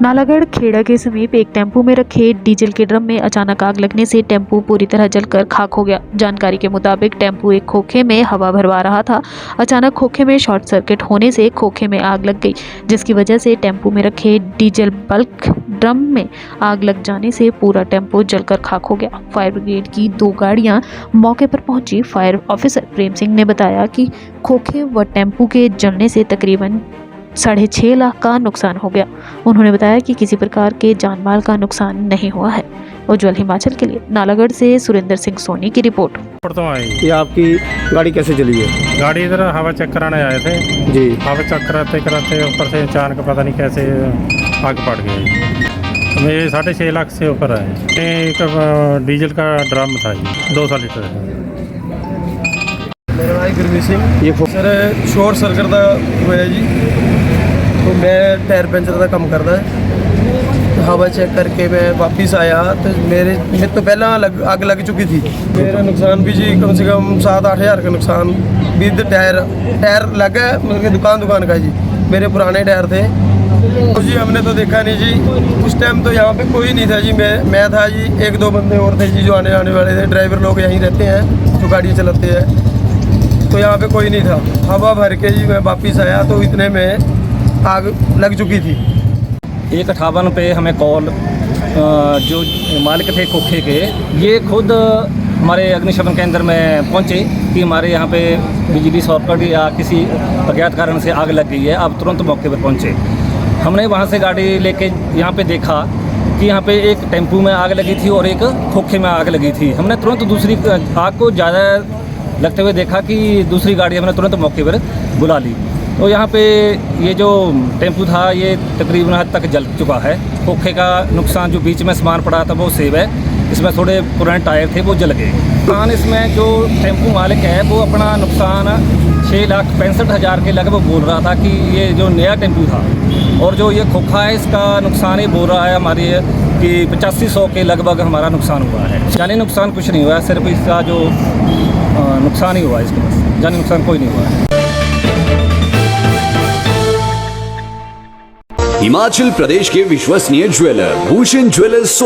नालागढ़ खेड़ा के समीप एक टेम्पो में रखे डीजल के ड्रम में अचानक आग लगने से टेम्पो पूरी तरह जलकर खाक हो गया। जानकारी के मुताबिक टेम्पो एक खोखे में हवा भरवा रहा था। अचानक खोखे में शॉर्ट सर्किट होने से खोखे में आग लग गई, जिसकी वजह से टेम्पो में रखे डीजल बल्क ड्रम में आग लग जाने से पूरा टेम्पो जलकर खाक हो गया। फायर ब्रिगेड की 2 गाड़ियां मौके पर पहुंची। फायर ऑफिसर प्रेम सिंह ने बताया कि खोखे व टेम्पो के जलने से तकरीबन 6.5 लाख का नुकसान हो गया। उन्होंने बताया कि किसी प्रकार के जानमाल का नुकसान नहीं हुआ है। उज्ज्वल हिमाचल के लिए नालागढ़ से सुरेंद्र सिंह सोनी की रिपोर्ट। तो आई ये आपकी गाड़ी कैसे चली है? गाड़ी इधर हवा चेक कराने आए थे जी। हवा चेक कराते कराते ऊपर से अचानक पता नहीं कैसे आग पड़ गई। मेरे 6.5 लाख से ऊपर है। एक डीजल का ड्रम था जी, 200 लीटर। मेरा नाम गुरमीत सिंह। ये सर शॉर्ट सर्किट का होया जी, तो मैं टायर पंचर का काम करता है। हवा चेक करके मैं वापस आया तो मेरे तो पहला आग लग चुकी थी। मेरा नुकसान भी जी कम से कम 7-8 हज़ार का नुकसान विद टायर लगा है। मतलब कि दुकान का जी, मेरे पुराने टायर थे तो जी हमने तो देखा नहीं जी। उस टाइम तो यहाँ पे कोई नहीं था जी। मैं था जी, 1-2 बंदे और थे जी जो आने वाले थे। ड्राइवर लोग यहीं रहते हैं जो गाड़ी चलाते हैं, तो यहाँ पे कोई नहीं था। हवा भर के जी मैं वापस आया तो इतने में आग लग चुकी थी। 1:58 पे हमें कॉल जो मालिक थे खोखे के, ये खुद हमारे अग्निशमन केंद्र में पहुंचे कि हमारे यहाँ पे बिजली शॉर्ट या किसी अज्ञात कारण से आग लग गई है। आप तुरंत मौके पर पहुंचे। हमने वहाँ से गाड़ी लेके यहाँ पे देखा कि यहाँ पे एक टेम्पू में आग लगी थी और एक खोखे में आग लगी थी। हमने तुरंत दूसरी आग को ज़्यादा लगते हुए देखा कि दूसरी गाड़ी हमने तुरंत मौके पर बुला ली। तो यहाँ पे ये जो टेम्पू था ये तकरीबन हद तक जल चुका है। खोखे का नुकसान जो बीच में सामान पड़ा था वो सेव है। इसमें थोड़े पुराने टायर थे वो जल गए। नुकसान इसमें जो टेम्पू मालिक है वो अपना नुकसान 6,65,000 के लगभग बोल रहा था कि ये जो नया टेम्पू था, और जो ये खोखा है इसका नुकसान ही बोल रहा है हमारी कि 8500 के लगभग हमारा नुकसान हुआ है। जानी नुकसान कुछ नहीं हुआ है, सिर्फ इसका जो नुकसान ही हुआ है, इसके पास जानी नुकसान कोई नहीं हुआ है। हिमाचल प्रदेश के विश्वसनीय ज्वेलर भूषण ज्वेलर्स